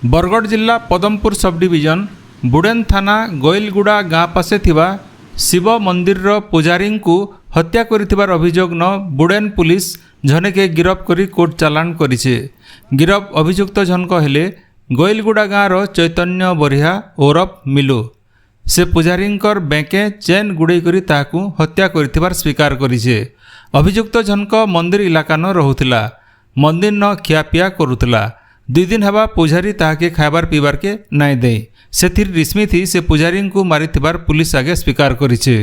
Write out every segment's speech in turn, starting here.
बरगढ़ जिला Padampur sub division बुड़ेन थाना गोइलगुड़ा गाँ पासे थिबा शिव मंदिर पुजारी को हत्या करिथिबार अभियोग न बुड़ेन पुलिस झनेके गिरफ करी कोर्ट चालान करिछे। गिरफ अभियुक्त झनक हेले गोइलगुड़ा गाँव चैतन्य बरिहा ओरफ मिलू। से पुजारींकर बेंके चेन गुड़े करी ताकू हत्या करिथिबार स्वीकार करिछे। अभियुक्त झनक मंदिर इलाका न रहुथिला, मंदिर न खियापिया करुथिला। 2 दिन हवा पुजारी ताके खाइबार पीबार के नाई दे सेथिर रिश्मी थी से पुजारी को मारिथिबार पुलिस आगे स्वीकार करिछे।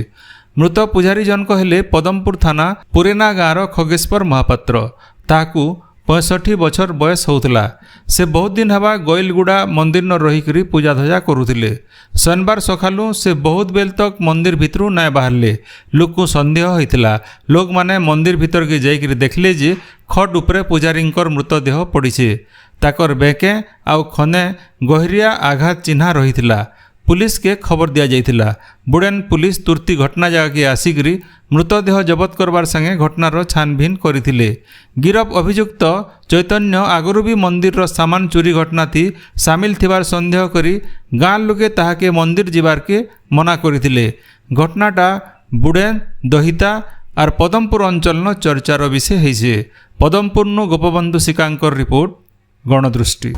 मृत पुजारी जनक हेले पदमपुर थाना पुरेना गाँव खगेश्वर महापात्र। ताकू 65 बछर बयस होउथिला। से बहुत दिन हवा गोइलगुड़ा मंदिर न रहीकरी पूजा धजा करुथिले। शनिवार सकालू से बहुत बेल तक मंदिर भितरू नाय बाहरले। लोक को संदेह होइतिला। लोक माने मंदिर भीतर के जाइकरी देखले जे खट उपरे पुजारींकर मृतदेह पड़िछे। ताकर बेके आउ खने गहरिया आघात चिन्हा रहिथिला। पुलिस के खबर दिया जाइथिला। बुड़ेन पुलिस तुरती घटना जगह के आसिकरी मृतदेह जबत करबार संगे घटनार छानभिन करिथिले। गिरफ अभियुक्त चैतन्य आगरू भी मंदिर रो सामान चोरी घटना थी सामिल थिबार संदेह करी गाँ लोके ताहाके मंदिर जिबार के मना करिथिले। घटनाटा बुड़ेन दहिता और पदमपुर अंचल न चर्चार विषय होइछे। पदमपुर नु गोपबंधु सिकांकर रिपोर्ट गणदृष्टि।